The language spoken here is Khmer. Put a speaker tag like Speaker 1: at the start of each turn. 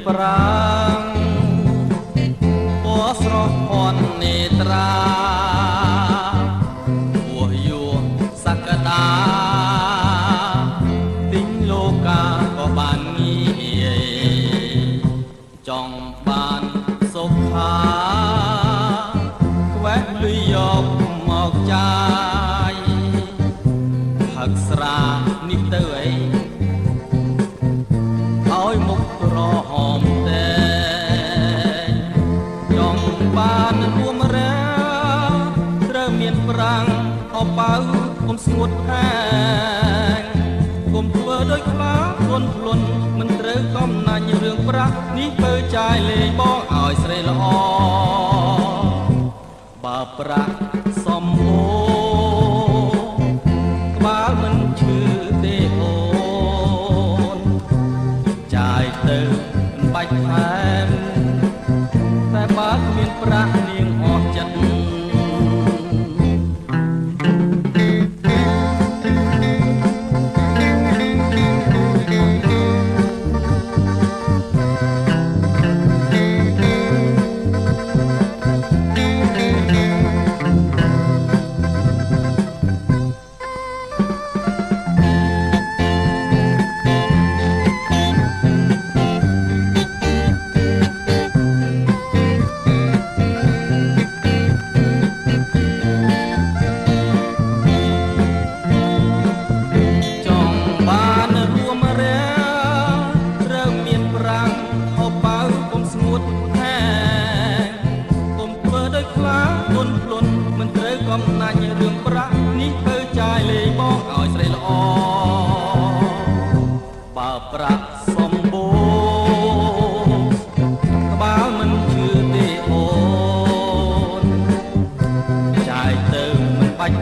Speaker 1: ប្រាំងពណ៌ស្រស់ភ័ណ្ឌនេត្រាពោះយោសក្តាទិញលោកាក៏បានងាយចង់បានសុខាខ្វែងលុយយកមកចាយផឹកស្រានេះទៅអីឲ្យមុខក្រហមតែចង់បានរួមរាត្រូវមានប្រាំងអបៅកុំស្ងួតខាងកុំធ្វើដូចខ្លាធន់ភ្លន់មិនត្រូវកំណាញ់រឿងប្រាក់នេះពើចាយលេងបងឲ្យស្រីល្អបើប្រាក់សំបូរក្បាលមិនឈឺទេអូនចាយទៅមិនបាច់ថែមតែបើគ្មានប្រាក់នាងអស់ចិត្តកំណាញ់រឿងប្រាក់នេះធ្វើចាយលេងបងឲ្យស្រីល្អបើប្រាក់សំបូរក្បាលមិនឈឺទេអូនចាយទៅមិនបាច់